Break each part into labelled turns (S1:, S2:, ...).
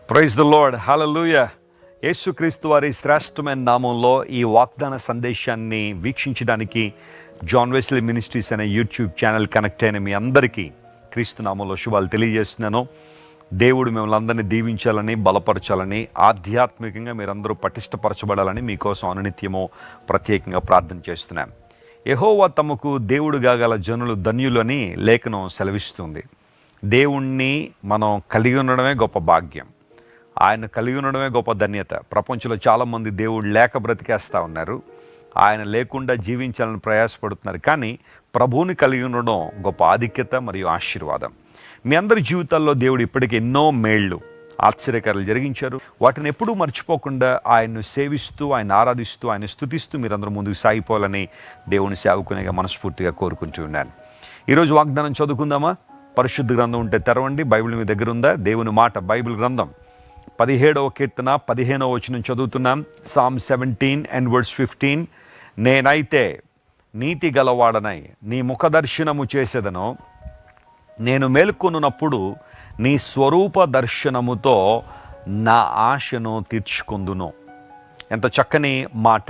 S1: Praise the lord, హల్లెలూయా. యేసుక్రీస్తు వారి శ్రేష్టమైన నామంలో ఈ వాగ్దాన సందేశాన్ని వీక్షించడానికి జాన్ వెస్లీ మినిస్ట్రీస్ అనే యూట్యూబ్ ఛానల్ కనెక్ట్ అయిన మీ అందరికీ క్రీస్తు నామంలో శుభాలు తెలియజేస్తున్నాను. దేవుడు మిమ్మల్ని అందరినీ దీవించాలని, బలపరచాలని, ఆధ్యాత్మికంగా మీరందరూ పటిష్టపరచబడాలని మీకోసం అనునిత్యము ప్రత్యేకంగా ప్రార్థన చేస్తున్నాను. యెహోవా తమకు దేవుడుగా గల జనులు ధన్యులని లేఖనం సెలవిస్తుంది. దేవుణ్ణి మనం కలిగి ఉండడమే గొప్ప భాగ్యం. ఆయన కలిగి ఉండడమే గొప్ప ధన్యత. ప్రపంచంలో చాలామంది దేవుడు లేక బ్రతికేస్తూ ఉన్నారు, ఆయన లేకుండా జీవించాలని ప్రయాసపడుతున్నారు. కానీ ప్రభువుని కలిగి ఉండడం గొప్ప ఆధిక్యత మరియు ఆశీర్వాదం. మీ అందరి జీవితాల్లో దేవుడు ఇప్పటికీ ఎన్నో మేళ్ళు, ఆశ్చర్యకార్యాలు జరిగించారు. వాటిని ఎప్పుడూ మర్చిపోకుండా ఆయన్ను సేవిస్తూ, ఆయన ఆరాధిస్తూ, ఆయన స్తుతిస్తూ మీరందరూ ముందుకు సాగిపోవాలని దేవుని సేవకునిగా మనస్ఫూర్తిగా కోరుకుంటూ ఉన్నాను. ఈరోజు వాగ్దానం చదువుకుందామా? పరిశుద్ధ గ్రంథం ఉంటే తెరవండి. బైబిల్ మీ దగ్గర ఉందా? దేవుని మాట, బైబిల్ గ్రంథం 17వ కీర్తన 15వ వచనం చదువుతున్నాం. Psalm 17 and verse 15. నేనైతే నీతి గలవాడనై నీ ముఖదర్శనము చేసేదను, నేను మేల్కొనున్నప్పుడు నీ స్వరూప దర్శనముతో నా ఆశను తీర్చుకుందును. ఎంత చక్కని మాట,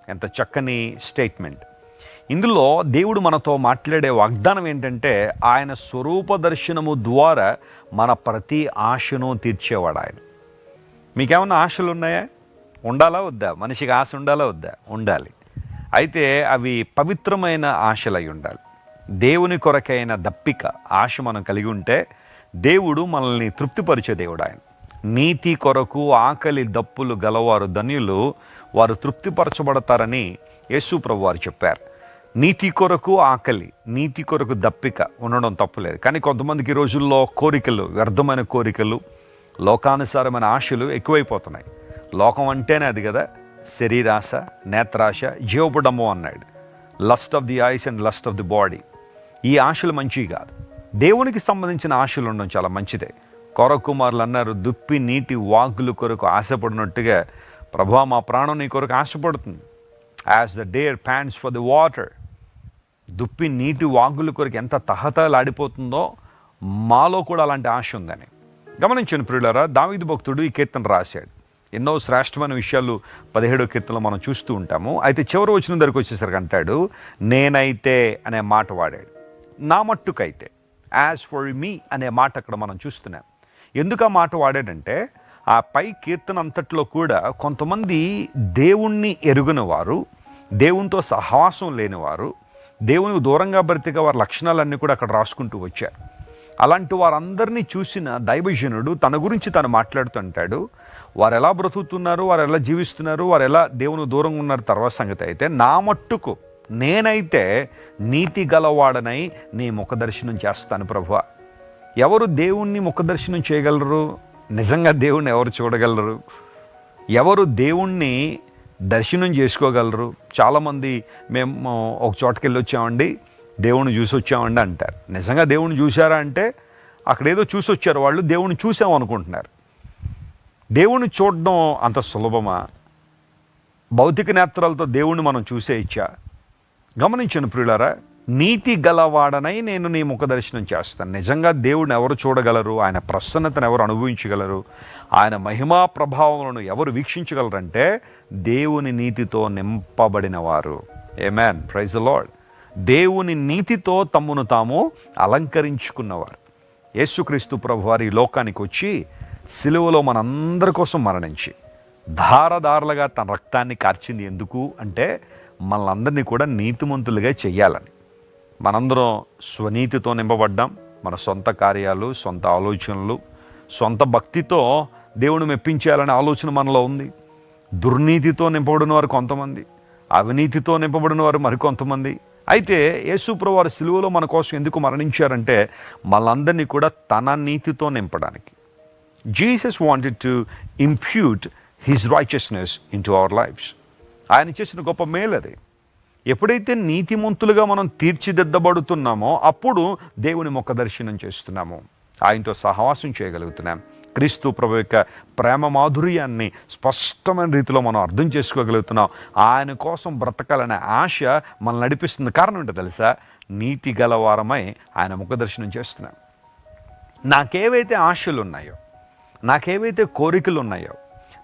S1: ఎంత చక్కని స్టేట్మెంట్. ఇందులో దేవుడు మనతో మాట్లాడే వాగ్దానం ఏంటంటే, ఆయన స్వరూప దర్శనము ద్వారా మన ప్రతి ఆశను తీర్చేవాడు ఆయన. మీకేమన్నా ఆశలు ఉన్నాయా? ఉండాలా వద్దా? మనిషికి ఆశ ఉండాలా వద్దా? ఉండాలి. అయితే అవి పవిత్రమైన ఆశలై ఉండాలి. దేవుని కొరకైన దప్పిక, ఆశ మనం కలిగి ఉంటే దేవుడు మనల్ని తృప్తిపరిచే దేవుడు ఆయన. నీతి కొరకు ఆకలి దప్పులు గలవారు ధన్యులు, వారు తృప్తిపరచబడతారని యేసు ప్రభు వారు చెప్పారు. నీతి కొరకు ఆకలి, నీతి కొరకు దప్పిక ఉండడం తప్పులేదు. కానీ కొంతమందికి ఈ రోజుల్లో కోరికలు, వ్యర్థమైన కోరికలు, లోకానుసారమైన ఆశలు ఎక్కువైపోతున్నాయి. లోకం అంటేనే అది కదా, శరీరాశ, నేత్రాశ, జీవపుడము అన్నాడు. Lust of the ice and lust of the body. ఈ ఆశలు మంచివి కాదు. దేవునికి సంబంధించిన ఆశలు ఉండడం చాలా మంచిదే. కుమారులు అన్నారు, దుప్పి నీటి వాగుల కొరకు ఆశపడినట్టుగా ప్రభువా మా ప్రాణం నీ కొరకు ఆశపడుతుంది. As the deer pants for the water. దుప్పి నీటి వాగుల కొరకు ఎంత తహతలాడిపోతుందో మాలో కూడా అలాంటి ఆశ ఉందని గమనించండి ప్రియులారా. దావీదు భక్తుడు ఈ కీర్తన రాశాడు. ఎన్నో శ్రేష్టమైన విషయాలు 17వ కీర్తనలో మనం చూస్తూ ఉంటాము. అయితే చివరి వచ్చిన దగ్గరికి వచ్చేసరికి అంటాడు, నేనైతే అనే మాట వాడాడు. నా మట్టుకైతే, యాజ్ ఫర్ మీ అనే మాట అక్కడ మనం చూస్తున్నాం. ఎందుకు ఆ మాట వాడాడంటే, ఆ పై కీర్తన అంతట్లో కూడా కొంతమంది దేవుణ్ణి ఎరుగని వారు, దేవునితో సహవాసం లేనివారు, దేవునికి దూరంగా బ్రతికే వారి లక్షణాలన్నీ కూడా అక్కడ రాసుకుంటూ వచ్చారు. అలాంటి వారందరినీ చూసిన దైవజనుడు తన గురించి తను మాట్లాడుతుంటాడు. వారు ఎలా బ్రతుకుతున్నారు, వారు ఎలా జీవిస్తున్నారు, వారు ఎలా దేవునికి దూరంగా ఉన్నారు తర్వాత సంగతి. అయితే నా మట్టుకు నేనైతే నీతి గలవాడనై నీ ముఖదర్శనం చేస్తాను ప్రభువా. ఎవరు దేవుణ్ణి ముఖదర్శనం చేయగలరు? నిజంగా దేవుణ్ణి ఎవరు చూడగలరు? ఎవరు దేవుణ్ణి దర్శనం చేసుకోగలరు? చాలామంది మేము ఒక చోటకి వెళ్ళి వచ్చామండి, దేవుణ్ణి చూసి వచ్చామండి అంటారు. నిజంగా దేవుణ్ణి చూశారా అంటే అక్కడ ఏదో చూసి వచ్చారు వాళ్ళు, దేవుణ్ణి చూసాం అనుకుంటున్నారు. దేవుణ్ణి చూడడం అంత సులభమా? భౌతిక నేత్రాలతో దేవుణ్ణి మనం చూసేయచ్చా? గమనించండి ప్రియులారా, నీతి గలవాడనై నేను నీ ముఖదర్శనం చేస్తాను. నిజంగా దేవుడిని ఎవరు చూడగలరు? ఆయన ప్రసన్నతను ఎవరు అనుభవించగలరు? ఆయన మహిమా ప్రభావములను ఎవరు వీక్షించగలరంటే దేవుని నీతితో నింపబడిన వారు. ఆమేన్, ప్రైజ్ ది లార్డ్. దేవుని నీతితో తమ్మును తాము అలంకరించుకున్నవారు. యేసుక్రీస్తు ప్రభువారు ఈ లోకానికి వచ్చి సిలువలో మనందరి కోసం మరణించి ధారధారలుగా తన రక్తాన్ని కార్చింది. ఎందుకు అంటే మనలందరినీ కూడా నీతిమంతులుగా చెయ్యాలని. మనందరం స్వనీతితో నింపబడ్డాం. మన సొంత కార్యాలు, సొంత ఆలోచనలు, సొంత భక్తితో దేవుని మెప్పించేయాలనే ఆలోచన మనలో ఉంది. దుర్నీతితో నింపబడిన వారు కొంతమంది, అవినీతితో నింపబడిన వారు మరికొంతమంది. అయితే యేసు ప్రభువు వారు సిలువలో మన కోసం ఎందుకు మరణించారంటే మనందరినీ కూడా తన నీతితో నింపడానికి. Jesus wanted to impute his righteousness into our lives. ఆయన చేసిన గొప్ప మేలు అది. ఎప్పుడైతే నీతిమంతులుగా మనం తీర్చిదిద్దబడుతున్నామో అప్పుడు దేవుని ముఖ దర్శనం చేస్తున్నాము, ఆయనతో సహవాసం చేయగలుగుతున్నాం. క్రీస్తు ప్రభు యొక్క ప్రేమ మాధుర్యాన్ని స్పష్టమైన రీతిలో మనం అర్థం చేసుకోగలుగుతున్నాం. ఆయన కోసం బ్రతకాలనే ఆశ మనల్ని నడిపిస్తుంది. కారణం ఏంటో తెలుసా? నీతి గలవారమై ఆయన ముఖదర్శనం చేస్తున్నాం. నాకేవైతే ఆశలు ఉన్నాయో, నాకేవైతే కోరికలు ఉన్నాయో,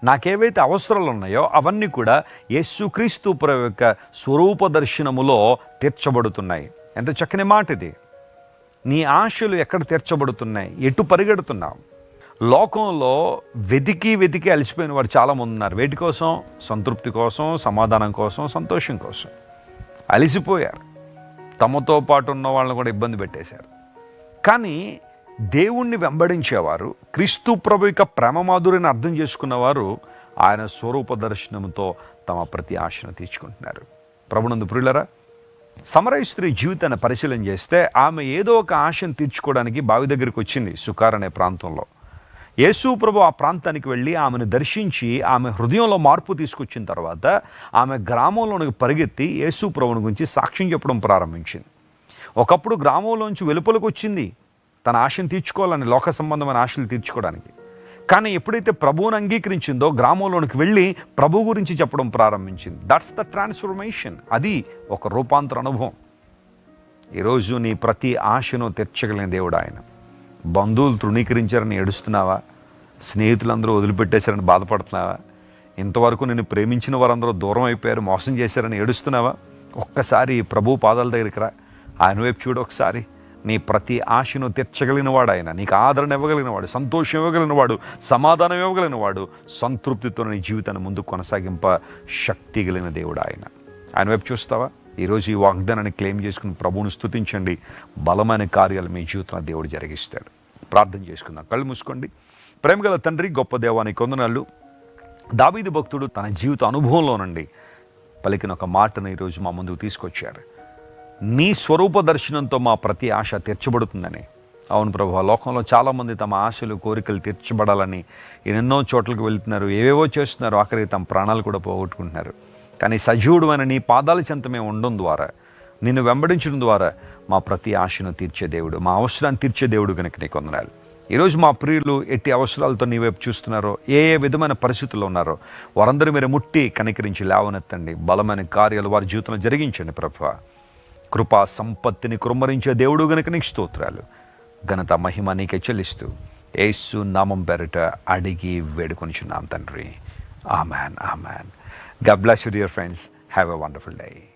S1: నాకేవైతే అవసరాలు ఉన్నాయో అవన్నీ కూడా యేసుక్రీస్తు ప్రభు యొక్క స్వరూప దర్శనములో తీర్చబడుతున్నాయి. ఎంత చక్కని మాట ఇది. నీ ఆశలు ఎక్కడ తీర్చబడుతున్నాయి? ఎటు పరిగెడుతున్నావు? లోకంలో వెతికి అలసిపోయిన వారు చాలామంది ఉన్నారు. వేటి కోసం? సంతృప్తి కోసం, సమాధానం కోసం, సంతోషం కోసం అలసిపోయారు. తమతో పాటు ఉన్న వాళ్ళని కూడా ఇబ్బంది పెట్టేశారు. కానీ దేవుణ్ణి వెంబడించేవారు, క్రీస్తు ప్రభు యొక్క ప్రేమ మాధుర్యాన్ని అర్థం చేసుకున్నవారు ఆయన స్వరూప దర్శనంతో తమ ప్రతి ఆశను తీర్చుకుంటున్నారు. ప్రభునందు ప్రియులరా, సమరయ స్త్రీ జీవితాన్ని పరిశీలన చేస్తే ఆమె ఏదో ఒక ఆశను తీర్చుకోవడానికి బావి దగ్గరికి వచ్చింది, సుకార్ అనే ప్రాంతంలో. యేసు ప్రభు ఆ ప్రాంతానికి వెళ్ళి ఆమెను దర్శించి ఆమె హృదయంలో మార్పు తీసుకొచ్చిన తర్వాత ఆమె గ్రామంలోనికి పరిగెత్తి యేసు ప్రభుని గురించి సాక్ష్యం చెప్పడం ప్రారంభించింది. ఒకప్పుడు గ్రామంలోంచి వెలుపలకు వచ్చింది తన ఆశను తీర్చుకోవాలని, లోక సంబంధమైన ఆశలు తీర్చుకోవడానికి. కానీ ఎప్పుడైతే ప్రభువుని అంగీకరించిందో గ్రామంలోనికి వెళ్ళి ప్రభు గురించి చెప్పడం ప్రారంభించింది. That's the transformation. అది ఒక రూపాంతర అనుభవం. ఈరోజు నీ ప్రతి ఆశను తీర్చగలిగిన దేవుడు ఆయన. బంధువులు తృణీకరించారని ఏడుస్తున్నావా? స్నేహితులందరూ వదిలిపెట్టేశారని బాధపడుతున్నావా? ఇంతవరకు నిన్ను ప్రేమించిన వారందరూ దూరం అయిపోయారు, మోసం చేశారని ఏడుస్తున్నావా? ఒక్కసారి ప్రభు పాదాల దగ్గరికి రా, ఆయన వైపు చూడు ఒకసారి. నీ ప్రతి ఆశను తీర్చగలిగిన వాడు ఆయన. నీకు ఆదరణ ఇవ్వగలిగిన వాడు, సంతోషం ఇవ్వగలిగిన వాడు, సమాధానం ఇవ్వగలిగిన వాడు, సంతృప్తితో నీ జీవితాన్ని ముందుకు కొనసాగింప శక్తి కలిగిన దేవుడు ఆయన. ఆయన వైపు చూస్తావా? ఈరోజు ఈ వాగ్దానాన్ని క్లెయిమ్ చేసుకుని ప్రభువును స్తుతించండి. బలమైన కార్యాలు మీ జీవితంలో దేవుడు జరిగిస్తాడు. ప్రార్థన చేసుకుందాం. కళ్ళు మూసుకోండి. ప్రేమగల తండ్రి, గొప్ప దేవానికి వందనాలు. దావీదు భక్తుడు తన జీవిత అనుభవంలో నుండి పలికిన ఒక మాటను ఈరోజు మా ముందుకు తీసుకొచ్చారు. నీ స్వరూప దర్శనంతో మా ప్రతి ఆశ తీర్చబడుతుందని. అవును ప్రభు, లోకంలో చాలామంది తమ ఆశలు, కోరికలు తీర్చబడాలని ఎన్నెన్నో చోట్లకు వెళ్తున్నారు, ఏవేవో చేస్తున్నారు, ఆఖరికి తమ ప్రాణాలు కూడా పోగొట్టుకుంటున్నారు. కానీ సజీవుడు అని నీ పాదాల చెంత మేము ఉండడం ద్వారా, నిన్ను వెంబడించడం ద్వారా మా ప్రతి ఆశను తీర్చే దేవుడు, మా అవసరాన్ని తీర్చే దేవుడు కనుక నీకు వందనాలు. ఈరోజు మా ప్రియులు ఎట్టి అవసరాలతో నీ వైపు చూస్తున్నారో, ఏ విధమైన పరిస్థితుల్లో ఉన్నారో వారందరూ మీరు ముట్టి కనికరించి లేవనెత్తండి. బలమైన కార్యాలు వారి జీవితంలో జరిగించండి ప్రభువా. కృపా సంపత్తిని కుమ్మరించే దేవుడు గనుక నీకు స్తోత్రాలు. ఘనత మహిమ నీకే చెల్లిస్తూ యేసు నామం పేరిట అడిగి వేడుకొనిచున్నాం తండ్రి. Amen, amen. God bless you, dear friends. Have a wonderful day.